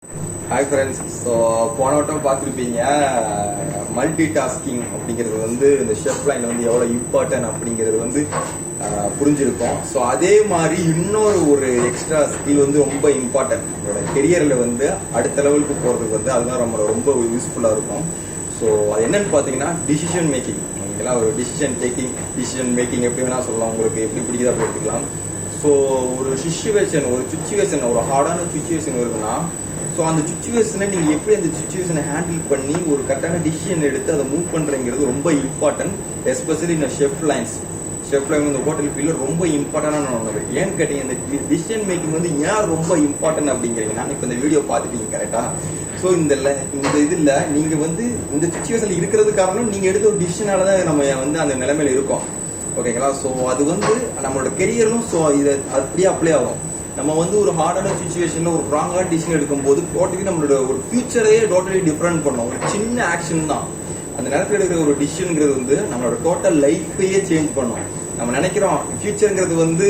Hi friends. So போன வட்டம் பார்த்துருப்பீங்க, மல்டி டாஸ்கிங் அப்படிங்கிறது வந்து இந்த ஷெஃப் லைன் வந்து எவ்வளோ இம்பார்ட்டன்ட் அப்படிங்கிறது வந்து புரிஞ்சிருக்கோம். ஸோ அதே மாதிரி இன்னொரு எக்ஸ்ட்ரா ஸ்கில் வந்து ரொம்ப இம்பார்ட்டன்ட் நம்மளோட கெரியரில் வந்து அடுத்த லெவலுக்கு போகிறதுக்கு வந்து அதுதான் நம்மளோட ரொம்ப யூஸ்ஃபுல்லாக இருக்கும். ஸோ அது என்னன்னு பார்த்தீங்கன்னா டிசிஷன் மேக்கிங். நீங்களா ஒரு டிசிஷன் மேக்கிங் எப்படி வேணால் சொல்லலாம், உங்களுக்கு எப்படி பிடிக்குதா அப்படி எடுத்துக்கலாம். ஸோ ஒரு சுச்சுவேஷன் ஒரு ஹார்டான சுச்சுவேஷன் இருக்குன்னா, ஸோ அந்த சுச்சுவேஷனை நீங்கள் எப்படி அந்த சுச்சுவேஷனை ஹேண்டில் பண்ணி ஒரு கரெக்டான டிசிஷன் எடுத்து அதை மூவ் பண்ணுறங்கிறது ரொம்ப இம்பார்ட்டன்ட். எஸ்பெஷலி இந்த ஷெஃப் லைன் இந்த ஹோட்டல் ஃபீல்டில் ரொம்ப இம்பார்ட்டண்டான ஒன்று. ஏன்னு கேட்டீங்க, இந்த டிசிஷன் மேக்கிங் வந்து ஏன் ரொம்ப இம்பார்ட்டன்ட் அப்படிங்கிறீங்கன்னா, இப்போ இந்த வீடியோ பார்த்துட்டீங்க கரெக்டாக. ஸோ இந்த இதில் நீங்கள் வந்து இந்த சுச்சுவேஷனில் இருக்கிறது காரணம் நீங்கள் எடுத்த ஒரு டிசிஷனால தான் நம்ம வந்து அந்த நிலைமையில இருக்கோம். ஓகேங்களா? ஸோ அது வந்து நம்மளோட கெரியரும் ஸோ இதை அப்படியே அப்ளை ஆகும். நம்ம வந்து ஒரு ஹார்டான சுச்சுவேஷன்ல ஒரு ராங்கான டிசிஷன் எடுக்கும்போது டோட்டலி நம்மளோட ஒரு ஃபியூச்சரையே டோட்டலி டிஃப்ரெண்ட் பண்ணும். ஒரு சின்ன ஆக்ஷன் தான் அந்த நேரத்தில் எடுக்கிற ஒரு டிசிஷனுங்கிறது வந்து நம்மளோட டோட்டல் லைஃபையே சேஞ்ச் பண்ணும். நம்ம நினைக்கிறோம் ஃபியூச்சருங்கிறது வந்து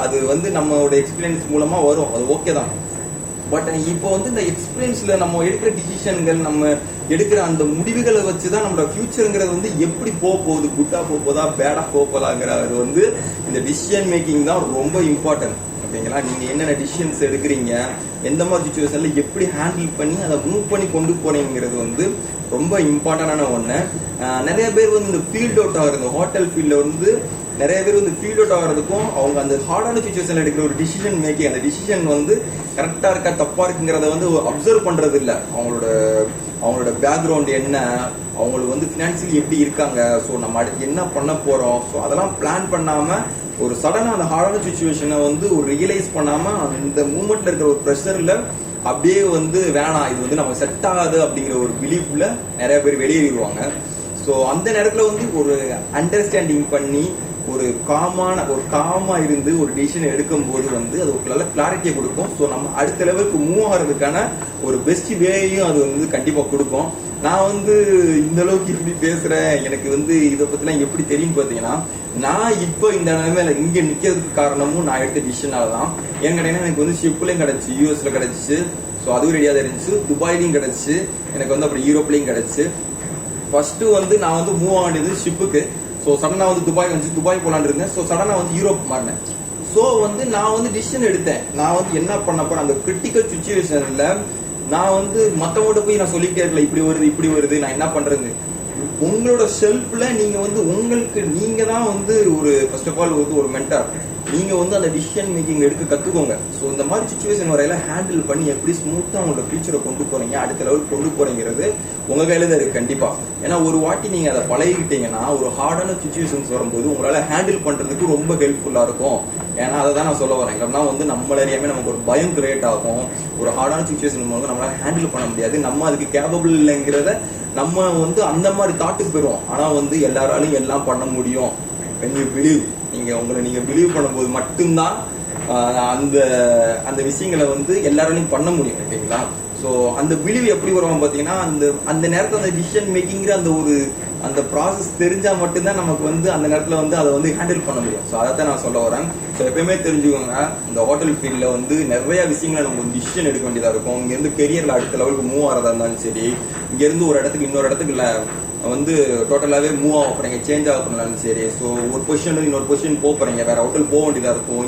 அது வந்து நம்மளோட எக்ஸ்பீரியன்ஸ் மூலமா வரும், அது ஓகே தான். பட் இப்போ வந்து இந்த எக்ஸ்பீரியன்ஸ்ல நம்ம எடுக்கிற டிசிஷன்கள், நம்ம எடுக்கிற அந்த முடிவுகளை வச்சுதான் நம்மளோட ஃபியூச்சருங்கிறது வந்து எப்படி போகுது, குட்டா போதா பேடா போகலாங்கிறது வந்து இந்த டிசிஷன் மேக்கிங் தான் ரொம்ப இம்பார்ட்டன்ட். ஓகேங்களா? நீங்க என்னென்ன டிசிஷன்ஸ் எடுக்கிறீங்க, எந்த மாதிரி சுச்சுவேஷன்ல எப்படி ஹேண்டில் பண்ணி அதை மூவ் பண்ணி கொண்டு போறீங்கிறது வந்து ரொம்ப இம்பார்ட்டன்டான ஒன்று. நிறைய பேர் வந்து இந்த ஃபீல்ட் அவுட் ஆகுறது, இந்த ஹோட்டல் ஃபீல்ட்ல வந்து நிறைய பேர் வந்து ஃபீல்ட் அவுட் ஆகிறதுக்கும் அவங்க அந்த ஹார்டான சுச்சுவேஷன்ல எடுக்கிற ஒரு டிசிஷன் மேக்கிங், அந்த டிசிஷன் வந்து கரெக்டா இருக்கா தப்பா இருக்குங்கிறத வந்து அப்சர்வ் பண்றது இல்லை. அவங்களோட பேக்ரவுண்ட் என்ன, அவங்களுக்கு வந்து ஃபினான்சியலி எப்படி இருக்காங்க, ஸோ நம்ம அடுத்து என்ன பண்ண போறோம், ஸோ அதெல்லாம் பிளான் பண்ணாம ஒரு சடனா அந்த ஹார்டான சுச்சுவேஷனை வந்து ஒரு ரியலைஸ் பண்ணாம அந்த மூமெண்ட்ல இருக்கிற ஒரு ப்ரெஷர்ல அப்படியே வந்து வேணாம், இது வந்து நம்ம செட் ஆகாது அப்படிங்கிற ஒரு பிலீஃப்ல நிறைய பேர் வெளியேறிடுவாங்க. ஸோ அந்த நேரத்தில் வந்து ஒரு அண்டர்ஸ்டாண்டிங் பண்ணி ஒரு காமா இருந்து ஒரு டிசிஷன் எடுக்கும் போது வந்து அது ஒரு நல்ல கிளாரிட்டியை கொடுக்கும். ஸோ நம்ம அடுத்த லெவலுக்கு மூவ் ஆகிறதுக்கான ஒரு பெஸ்ட் வேயும் அது வந்து கண்டிப்பா கொடுக்கும். நான் வந்து இந்த அளவுக்கு இப்படி பேசுறேன், எனக்கு வந்து இதை பத்திலாம் எப்படி தெரியும் பார்த்தீங்கன்னா, நான் இப்போ இந்த நிலைமையில இங்க நிக்கிறதுக்கு காரணமும் நான் எடுத்த டிசிஷனால தான். ஏன்னு கேட்டீங்கன்னா, எனக்கு வந்து ஷிப்லயும் கிடைச்சு, யூஎஸ்ல கிடைச்சிச்சு, ஸோ அதுவும் ரெடியா தான் இருந்துச்சு. துபாயிலையும் கிடைச்சு, எனக்கு வந்து அப்படி யூரோப்லயும் கிடைச்சு. ஃபர்ஸ்ட் வந்து நான் வந்து மூவ் ஆக வேண்டியது ஷிப்புக்கு. ஸோ சடனா வந்து துபாய் போலான்னு இருந்தேன். ஸோ சடனா வந்து யூரோப் மாறினேன். ஸோ வந்து நான் வந்து டிசிஷன் எடுத்தேன். நான் வந்து என்ன பண்ண போறேன், அந்த கிரிட்டிக்கல் சுச்சுவேஷன்ல நான் வந்து மற்றவங்கள்ட்ட போய் நான் சொல்லிக்கிட்டே இருக்கல, இப்படி வருது நான் என்ன பண்றது. உங்களோட செல்ஃப்ல நீங்க வந்து உங்களுக்கு நீங்க தான் வந்து ஒரு ஃபர்ஸ்ட் ஆஃப் ஆல் வந்து ஒரு மென்டார். நீங்க வந்து அந்த டிசிஷன் மேக்கிங் எடுக்க கத்துக்கோங்க. ஸோ இந்த மாதிரி சுச்சுவேஷன் வரையில ஹேண்டில் பண்ணி எப்படி ஸ்மூத்தா உங்களோட ஃபியூச்சரை கொண்டு போறீங்க, அடுத்த லெவலுக்கு கொண்டு போறீங்கிறது உங்க கையில தான் இருக்கு கண்டிப்பா. ஏன்னா ஒரு வாட்டி நீங்க அதை பழகிட்டீங்கன்னா ஒரு ஹார்டான சுச்சுவேஷன்ஸ் வரும்போது உங்களால ஹேண்டில் பண்றதுக்கு ரொம்ப ஹெல்ப்ஃபுல்லா இருக்கும். ஏன்னா அதை தான் நான் சொல்ல வரேன். இல்லைன்னா வந்து நம்மள அறியாம நமக்கு ஒரு பயம் கிரியேட் ஆகும். ஒரு ஹார்டான சுச்சுவேஷன் போது நம்மளால ஹேண்டில் பண்ண முடியாது, நம்ம அதுக்கு கேபபிள் இல்லைங்கிறத நம்ம வந்து அந்த மாதிரி தாட்டுக்கு போயிடுவோம். ஆனா வந்து எல்லாராலையும் எல்லாம் பண்ண முடியும். when you believe, நீங்க பிலீவ் பண்ணும்போது மட்டும்தான் அந்த விஷயங்களை வந்து எல்லாராலையும் பண்ண முடியும். ஓகேங்களா? ஸோ அந்த பிலீவ் எப்படி வருவாங்க பார்த்தீங்கன்னா, அந்த நேரத்தில் அந்த டிசிஷன் மேக்கிங்கிற அந்த ப்ராசஸ் தெரிஞ்சா மட்டும்தான் நமக்கு வந்து அந்த நேரத்தில் வந்து அதை வந்து ஹேண்டில் பண்ண முடியும். ஸோ அதை தான் நான் சொல்ல வரேன். ஸோ எப்பயுமே தெரிஞ்சுக்கோங்க, இந்த ஹோட்டல் ஃபீல்டில் வந்து நிறைய விஷயங்களை நம்ம ஒரு டிசிஷன் எடுக்க வேண்டியதாக இருக்கும். இங்கேருந்து கெரியரில் அடுத்த லெவலுக்கு மூவ் ஆகிறதா இருந்தாலும் சரி, இங்கேருந்து ஒரு இடத்துக்கு இன்னொரு இடத்துக்கு இல்லை வந்து டோட்டலாகவே மூவ் ஆக போறீங்க, சேஞ்ச் ஆக போனாலும் சரி. ஸோ ஒரு பொசிஷன் இன்னொரு பொசிஷன் போறீங்க, வேற ஹோட்டல் போக வேண்டியதாக இருக்கும்.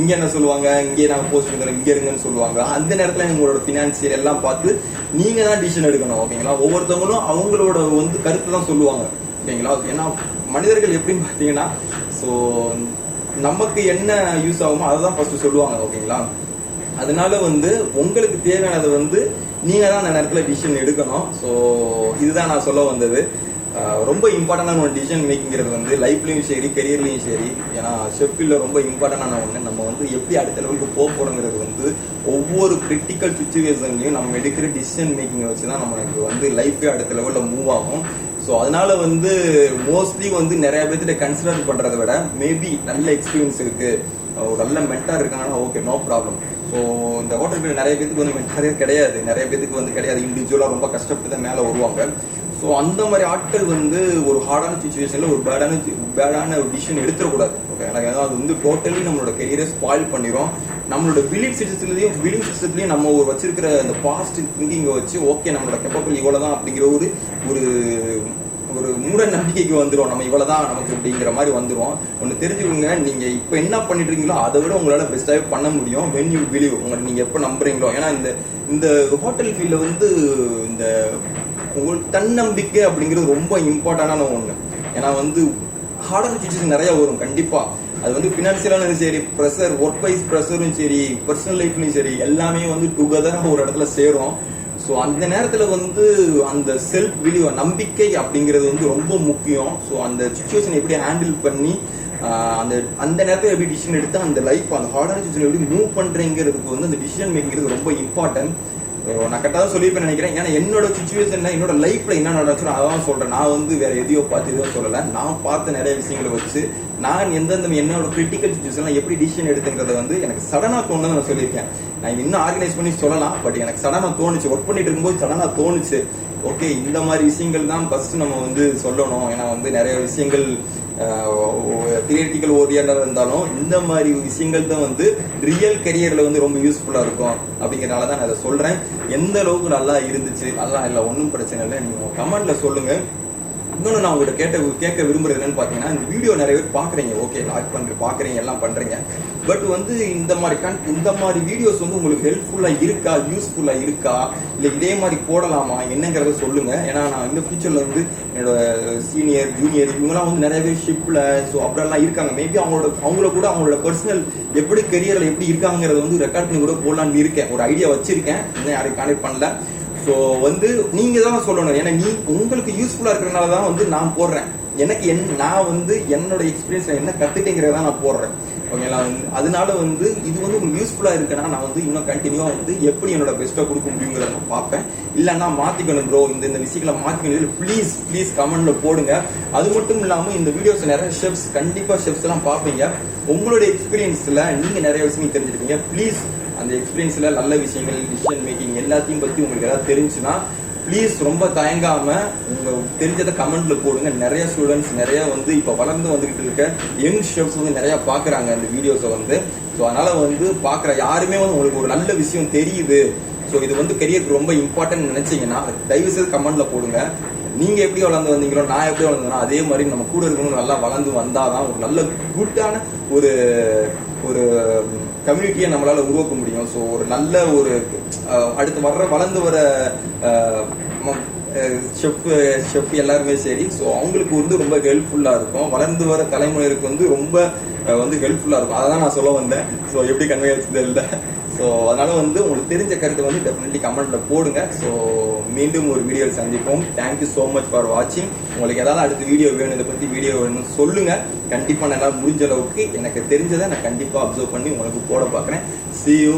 இங்க என்ன சொல்லுவாங்க, இங்கே நாங்கள் போஸ்ட் இருக்கிறோம், இங்கே இருங்கன்னு சொல்லுவாங்க. அந்த நேரத்தில் உங்களோட ஃபினான்சியல் எல்லாம் பார்த்து நீங்க தான் டிசிஷன் எடுக்கணும். ஓகேங்களா? ஒவ்வொருத்தவங்களும் அவங்களோட வந்து கருத்து தான் சொல்லுவாங்க. ஓகேங்களா? ஏன்னா மனிதர்கள் எப்படின்னு பார்த்தீங்கன்னா, ஸோ நமக்கு என்ன யூஸ் ஆகுமோ அதை தான் ஃபர்ஸ்ட் சொல்லுவாங்க. ஓகேங்களா? அதனால வந்து உங்களுக்கு தேவையானதை வந்து நீங்க தான் அந்த நேரத்தில் டிசிஷன் எடுக்கணும். ஸோ இதுதான் நான் சொல்ல வந்தது. ரொம்ப இம்பார்ட்டன்டான ஒரு டிசிஷன் மேக்கிங்கிறது வந்து லைஃப்லயும் சரி, கெரியர்லயும் சரி. ஏன்னா ஷெஃப்ல ரொம்ப இம்பார்ட்டன்டான ஒன்று. நம்ம வந்து எப்படி அடுத்த லெவலுக்கு போக போறோங்கிறது வந்து ஒவ்வொரு கிரிட்டிக்கல் சுச்சுவேஷன்லையும் நம்ம எடுக்கிற டிசிஷன் மேக்கிங்கை வச்சு தான் நம்மளுக்கு வந்து லைஃபே அடுத்த லெவலில் மூவ் ஆகும். ஸோ அதனால வந்து மோஸ்ட்லி வந்து நிறைய பேர்த்திட்ட கன்சிடர் பண்றதை விட மேபி நல்ல எக்ஸ்பீரியன்ஸ் இருக்கு, ஒரு நல்ல மென்டார் இருக்காங்கன்னா ஓகே, நோ ப்ராப்ளம். ஸோ இந்த ஹோட்டல் ஃபீல்டு நிறைய பேருக்கு வந்து மென்டாரே கிடையாது, இண்டிவிஜுவலாக ரொம்ப கஷ்டப்பட்டு தான் மேலே வருவாங்க. ஸோ அந்த மாதிரி ஆட்கள் வந்து ஒரு ஹார்டான சுச்சுவேஷனில் ஒரு பேடான ஒரு டிசிஷன் எடுத்துடக்கூடாது. ஓகே, எனக்கு அது வந்து டோட்டலி நம்மளோட கெரியரை ஸ்பாயில் பண்ணிடும். நம்மளோட பிலீஃப் சிஸ்டத்துலேயும் நம்ம ஒரு வச்சிருக்கிற அந்த பாஸ்ட் திங்கிங்கை வச்சு ஓகே நம்மளோட கேப்பபிள் இவ்வளோ தான் அப்படிங்கிற ஒரு ஒரு மூட நம்பிக்கைக்கு வந்துடும். நம்ம இவ்வளவுதான் நமக்கு அப்படிங்கிற மாதிரி வந்துடும். ஒன்று தெரிஞ்சுக்கோங்க, நீங்க இப்போ என்ன பண்ணிட்டு இருக்கீங்களோ அதை விட உங்களால பெஸ்ட்டாகவே பண்ண முடியும் when you believe. உங்களுக்கு நீங்க எப்போ நம்புறீங்களோ. ஏன்னா இந்த ஹோட்டல் ஃபீல்டில் வந்து இந்த உங்களுக்கு தன்னம்பிக்கை அப்படிங்கிறது ரொம்ப இம்பார்ட்டண்டான ஒன்று. ஏன்னா வந்து ஹார்டான சுச்சுவேஷன் நிறைய வரும் கண்டிப்பா. அது வந்து ஃபினான்சியலாலும் சரி, ப்ரெஷர், ஒர்க் வைஸ் ப்ரெஷரும் சரி, பர்சனல் லைஃப்லையும் சரி, எல்லாமே வந்து டுகெதராக ஒரு இடத்துல சேரும். ஸோ அந்த நேரத்தில் வந்து அந்த செல்ஃப் பிலீவ், நம்பிக்கை அப்படிங்கிறது வந்து ரொம்ப முக்கியம். ஸோ அந்த சுச்சுவேஷன் எப்படி ஹேண்டில் பண்ணி அந்த நேரத்தில் எப்படி டிசிஷன் எடுத்து அந்த லைஃப் அந்த ஹார்டான சுச்சுவேஷன் எப்படி மூவ் பண்ணுறேங்கிறதுக்கு வந்து அந்த டிசிஷன் மேக்கிங்கிறது ரொம்ப இம்பார்ட்டன்ட். நான் கரெக்டாக தான் சொல்லியிருப்பேன் நினைக்கிறேன். ஏன்னா என்னோட சுச்சுவேஷன், என்னோட லைஃப்ல என்ன நடந்துச்சு அதான் சொல்றேன். நான் வந்து வேற எதையோ பார்த்து எதுவும் சொல்லலை. நான் பார்த்த நிறைய விஷயங்களை வச்சு நான் என்னோட கிரிட்டிக்கல் சுச்சுவேஷன்லாம் எப்படி டிசிஷன் எடுத்துங்கிறத வந்து எனக்கு சடனாக தோணுன்னு நான் சொல்லியிருக்கேன். நான் இன்னும் ஆர்கனைஸ் பண்ணி சொல்லலாம், பட் எனக்கு சடனாக தோணுச்சு. ஒர்க் பண்ணிட்டு இருக்கும்போது சடனாக தோணுச்சு, ஓகே இந்த மாதிரி விஷயங்கள் தான் ஃபர்ஸ்ட் நம்ம வந்து சொல்லணும். ஏன்னா வந்து நிறைய விஷயங்கள் தியரிட்டிக்கல் ஓரியன்டாக இருந்தாலும் இந்த மாதிரி விஷயங்கள் தான் வந்து ரியல் கரியர்ல வந்து ரொம்ப யூஸ்ஃபுல்லா இருக்கும். அப்படிங்கிறனால தான் நான் அதை சொல்றேன். எந்த அளவுக்கு நல்லா இருந்துச்சு, நல்லா இல்லை, ஒன்றும் பிரச்சனை இல்லை, நீங்க கமெண்ட்ல சொல்லுங்க. இன்னொன்று நான் உங்கள்கிட்ட கேட்க விரும்புறது என்னன்னு பார்த்தீங்கன்னா, இந்த வீடியோ நிறைய பேர் பார்க்குறீங்க, ஓகே லாக் பார்க்குறீங்க, எல்லாம் பண்ணுறீங்க. பட் வந்து இந்த மாதிரி வீடியோஸ் வந்து உங்களுக்கு ஹெல்ப்ஃபுல்லாக இருக்கா, யூஸ்ஃபுல்லாக இருக்கா, இல்லை இதே மாதிரி போடலாமா என்னங்கிறத சொல்லுங்க. ஏன்னா நான் இந்த ஃபியூச்சரில் வந்து என்னோட சீனியர் ஜூனியர் இவங்கலாம் வந்து நிறைய பேர் ஷிப்பில் ஸோ அப்படிலாம் இருக்காங்க. மேபி அவங்கள கூட அவங்களோட பர்சனல் எப்படி கெரியரில் எப்படி இருக்காங்கிறத வந்து ரெக்கார்ட் பண்ணி கூட போடலான்னு இருக்கேன். ஒரு ஐடியா வச்சிருக்கேன், இன்னும் யாரையும் கான்டெக்ட் பண்ணல. ஸோ வந்து நீங்க தான் சொல்லணும். ஏன்னா உங்களுக்கு யூஸ்ஃபுல்லா இருக்கிறனால தான் வந்து நான் போடுறேன். எனக்கு நான் வந்து என்னோட எக்ஸ்பீரியன்ஸ்ல என்ன கத்துட்டேங்கிறத நான் போடுறேன். ஓகேங்களா? அதனால வந்து இது வந்து உங்களுக்கு யூஸ்ஃபுல்லா இருக்குன்னா நான் வந்து இன்னும் கண்டினியூவா வந்து எப்படி என்னோட பெஸ்ட்டா கொடுக்க முடியுங்கிறத நான் பார்ப்பேன். இல்லைன்னா மாத்திக்கணும் ப்ரோ, இந்த விஷயங்களை மாத்திக்கணும், ப்ளீஸ் கமெண்ட்ல போடுங்க. அது மட்டும் இல்லாம இந்த வீடியோஸ் நிறைய ஷெஃப்ஸ், கண்டிப்பா ஷெஃப்ஸ் எல்லாம் பார்ப்பீங்க. உங்களுடைய எக்ஸ்பீரியன்ஸ்ல நீங்க நிறைய விஷயம் தெரிஞ்சிருக்கீங்க. ப்ளீஸ் அந்த எக்ஸ்பீரியன்ஸ்ல நல்ல விஷயங்கள், டிசிஷன் மேக்கிங் எல்லாத்தையும் பத்தி உங்களுக்கு ஏதாவது தெரிஞ்சுன்னா ப்ளீஸ் ரொம்ப தயங்காம உங்க தெரிஞ்சதை கமெண்ட்ல போடுங்க. நிறைய ஸ்டூடெண்ட்ஸ் நிறைய வந்து இப்ப வளர்ந்து வந்துகிட்டு இருக்க யங் ஷெஃப்ஸ் வந்து நிறைய பாக்குறாங்க இந்த வீடியோஸை வந்து. ஸோ அதனால வந்து பாக்குற யாருமே வந்து உங்களுக்கு ஒரு நல்ல விஷயம் தெரியுது, ஸோ இது வந்து கெரியருக்கு ரொம்ப இம்பார்ட்டன்ட் நினைச்சீங்கன்னா தயவு செய்து கமெண்ட்ல போடுங்க. நீங்க எப்படி வளர்ந்து வந்தீங்களோ, நான் எப்படி வளர்ந்தேனோ அதே மாதிரி நம்ம கூட இருக்கணும். நல்லா வளர்ந்து வந்தாதான் ஒரு நல்ல குட்டான ஒரு கம்யூனிட்டியை நம்மளால உருவாக்க முடியும். ஸோ ஒரு நல்ல ஒரு அடுத்து வளர்ந்து வர ஷெஃப் எல்லாருமே சரி, ஸோ அவங்களுக்கு வந்து ரொம்ப ஹெல்ப்ஃபுல்லா இருக்கும். வளர்ந்து வர தலைமுறைக்கு வந்து ரொம்ப வந்து ஹெல்ப்ஃபுல்லா இருக்கும். அதான் நான் சொல்ல வந்தேன். ஸோ எப்படி கன்வே வச்சது இல்லை. ஸோ அதனால வந்து உங்களுக்கு தெரிஞ்ச கருத்தை வந்து டெஃபினெட்லி கமெண்ட்ல போடுங்க. ஸோ மீண்டும் ஒரு வீடியோ சந்திப்போம். தேங்க்யூ ஸோ மச் ஃபார் வாட்சிங். உங்களுக்கு ஏதாவது அடுத்த வீடியோ வேணும், இதை பத்தி வீடியோ வேணும்னு சொல்லுங்க. கண்டிப்பா நான் முடிஞ்ச அளவுக்கு எனக்கு தெரிஞ்சதை நான் கண்டிப்பா அப்சர்வ் பண்ணி உங்களுக்கு போட பார்க்குறேன். See you.